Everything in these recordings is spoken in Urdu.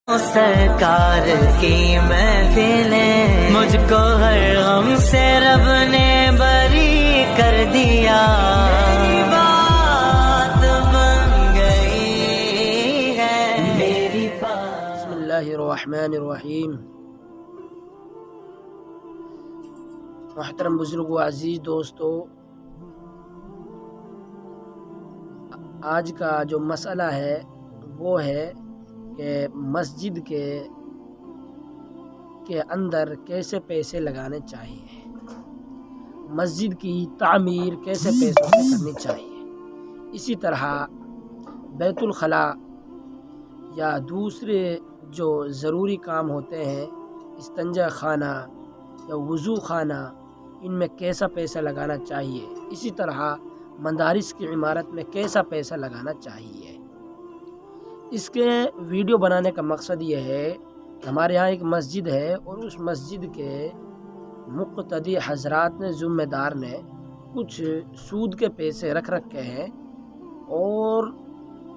سرکار کی محفلیں مجھ کو ہر غم سے رب نے بری کر دیا، میری بات بن گئی ہے میری بات۔ بسم اللہ الرحمن الرحیم۔ محترم بزرگ و عزیز دوستو، آج کا جو مسئلہ ہے وہ ہے کہ مسجد کے اندر کیسے پیسے لگانے چاہیے، مسجد کی تعمیر کیسے پیسوں سے کرنی چاہیے۔ اسی طرح بیت الخلا یا دوسرے جو ضروری کام ہوتے ہیں، استنجا خانہ یا وضو خانہ، ان میں کیسا پیسہ لگانا چاہیے۔ اسی طرح مدارس کی عمارت میں کیسا پیسہ لگانا چاہیے۔ اس کے ویڈیو بنانے کا مقصد یہ ہے کہ ہمارے یہاں ایک مسجد ہے اور اس مسجد کے مقتدی حضرات نے، ذمہ دار نے کچھ سود کے پیسے رکھ رکھے ہیں، اور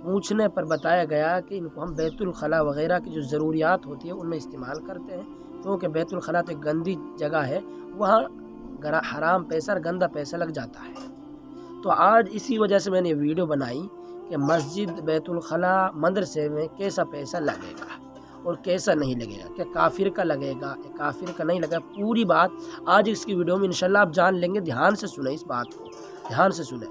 پوچھنے پر بتایا گیا کہ ان کو ہم بیت الخلا وغیرہ کی جو ضروریات ہوتی ہے ان میں استعمال کرتے ہیں، کیونکہ بیت الخلا تو ایک گندی جگہ ہے، وہاں حرام پیسہ اور گندا پیسہ لگ جاتا ہے۔ تو آج اسی وجہ سے میں نے ویڈیو بنائی کہ مسجد، بیت الخلا، مدرسے میں کیسا پیسہ لگے گا اور کیسا نہیں لگے گا، کہ کافر کا لگے گا یا کافر کا نہیں لگے گا۔ پوری بات آج اس کی ویڈیو میں انشاءاللہ آپ جان لیں گے۔ دھیان سے سنیں، اس بات کو دھیان سے سنیں۔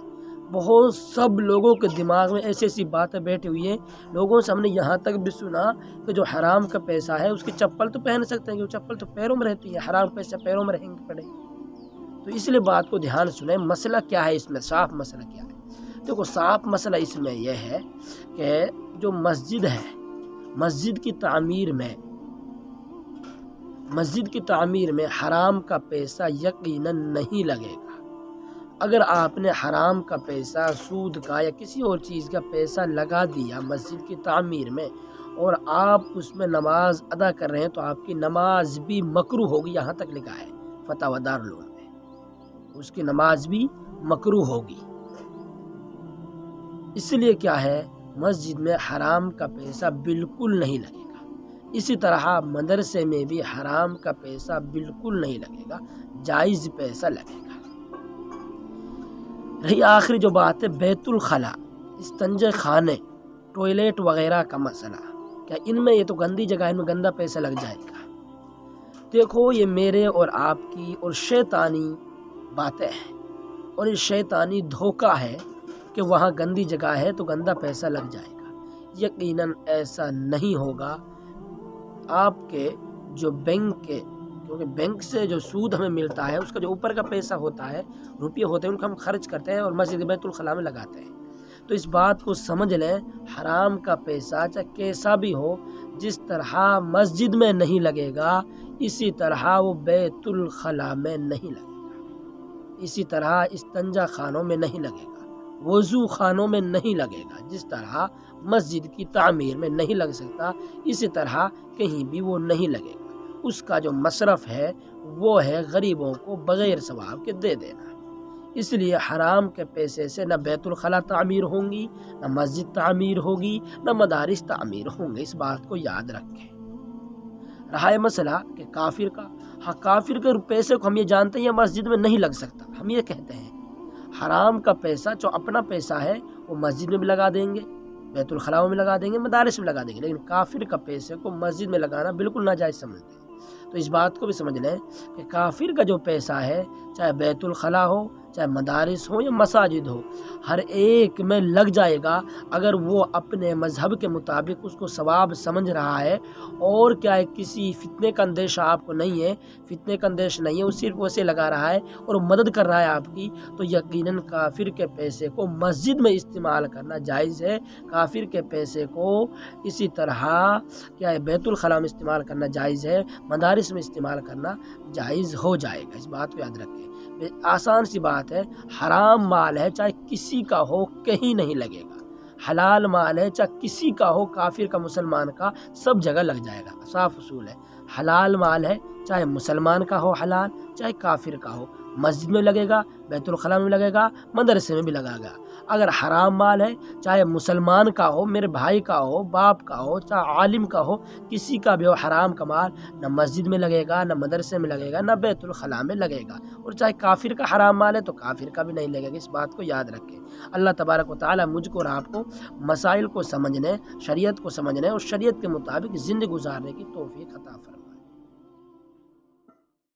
بہت سب لوگوں کے دماغ میں ایسی ایسی باتیں بیٹھی ہوئی ہیں، لوگوں سے ہم نے یہاں تک بھی سنا کہ جو حرام کا پیسہ ہے اس کی چپل تو پہن سکتے ہیں، چپل تو پیروں میں رہتی ہے، حرام پیسہ پیروں میں رہیں گے پڑے۔ تو اس لیے بات کو دھیان سنیں، مسئلہ کیا ہے اس میں، صاف مسئلہ کیا ہے۔ دیکھو، صاف مسئلہ اس میں یہ ہے کہ جو مسجد ہے، مسجد کی تعمیر میں حرام کا پیسہ یقیناً نہیں لگے گا۔ اگر آپ نے حرام کا پیسہ، سود کا یا کسی اور چیز کا پیسہ لگا دیا مسجد کی تعمیر میں، اور آپ اس میں نماز ادا کر رہے ہیں، تو آپ کی نماز بھی مکروہ ہوگی۔ یہاں تک لکھا ہے فتاوی دارالعلوم میں، اس کی نماز بھی مکروہ ہوگی۔ اس لیے کیا ہے، مسجد میں حرام کا پیسہ بالکل نہیں لگے گا۔ اسی طرح مدرسے میں بھی حرام کا پیسہ بالکل نہیں لگے گا، جائز پیسہ لگے گا۔ رہی آخری جو بات ہے بیت الخلا، استنجے خانے، ٹوائلٹ وغیرہ کا مسئلہ، کیا ان میں، یہ تو گندی جگہ ہے، ان میں گندا پیسہ لگ جائے گا؟ دیکھو، یہ میرے اور آپ کی اور شیطانی باتیں ہیں، اور یہ شیطانی دھوکہ ہے کہ وہاں گندی جگہ ہے تو گندا پیسہ لگ جائے گا۔ یقیناً ایسا نہیں ہوگا۔ آپ کے جو بینک کے، کیونکہ بینک سے جو سود ہمیں ملتا ہے، اس کا جو اوپر کا پیسہ ہوتا ہے، روپیے ہوتے ہیں، ان کو ہم خرچ کرتے ہیں اور مسجد بیت الخلا میں لگاتے ہیں۔ تو اس بات کو سمجھ لیں، حرام کا پیسہ چاہے کیسا بھی ہو، جس طرح مسجد میں نہیں لگے گا، اسی طرح وہ بیت الخلا میں نہیں لگے گا، اسی طرح استنجا خانوں میں نہیں لگے گا، وضو خانوں میں نہیں لگے گا۔ جس طرح مسجد کی تعمیر میں نہیں لگ سکتا، اسی طرح کہیں بھی وہ نہیں لگے گا۔ اس کا جو مصرف ہے وہ ہے غریبوں کو بغیر ثواب کے دے دینا۔ اس لیے حرام کے پیسے سے نہ بیت الخلا تعمیر ہوں گی، نہ مسجد تعمیر ہوگی، نہ مدارس تعمیر ہوں گے۔ اس بات کو یاد رکھیں۔ رہا ہے مسئلہ کہ کافر کا، ہاں، کافر کے پیسے کو ہم یہ جانتے ہیں مسجد میں نہیں لگ سکتا۔ ہم یہ کہتے ہیں حرام کا پیسہ جو اپنا پیسہ ہے وہ مسجد میں بھی لگا دیں گے، بیت الخلا میں لگا دیں گے، مدارس میں لگا دیں گے، لیکن کافر کا پیسے کو مسجد میں لگانا بالکل ناجائز سمجھتے ہیں۔ تو اس بات کو بھی سمجھ لیں کہ کافر کا جو پیسہ ہے، چاہے بیت الخلا ہو، چاہے مدارس ہو یا مساجد ہو، ہر ایک میں لگ جائے گا، اگر وہ اپنے مذہب کے مطابق اس کو ثواب سمجھ رہا ہے، اور کیا ہے، کسی فتنے کا اندیشہ آپ کو نہیں ہے، فتنے کا اندیشہ نہیں ہے، وہ صرف ویسے لگا رہا ہے اور مدد کر رہا ہے آپ کی، تو یقیناً کافر کے پیسے کو مسجد میں استعمال کرنا جائز ہے۔ کافر کے پیسے کو اسی طرح کیا ہے، بیت الخلا میں استعمال کرنا جائز ہے، مدارس میں استعمال کرنا جائز ہو جائے گا۔ اس بات کو یاد رکھیں۔ آسان سی بات ہے، حرام مال ہے چاہے کسی کا ہو، کہیں نہیں لگے گا۔ حلال مال ہے چاہے کسی کا ہو، کافر کا، مسلمان کا، سب جگہ لگ جائے گا۔ صاف اصول ہے، حلال مال ہے چاہے مسلمان کا ہو حلال، چاہے کافر کا ہو، مسجد میں لگے گا، بیت الخلا میں لگے گا، مدرسے میں بھی لگے گا۔ اگر حرام مال ہے، چاہے مسلمان کا ہو، میرے بھائی کا ہو، باپ کا ہو، چاہے عالم کا ہو، کسی کا بھی ہو، حرام کا مال نہ مسجد میں لگے گا، نہ مدرسے میں لگے گا، نہ بیت الخلاء میں لگے گا۔ اور چاہے کافر کا حرام مال ہے تو کافر کا بھی نہیں لگے گا، اس بات کو یاد رکھیں۔ اللہ تبارک و تعالی مجھ کو اور آپ کو مسائل کو سمجھنے، شریعت کو سمجھنے اور شریعت کے مطابق زندگی گزارنے کی توفیق عطا فرمائے۔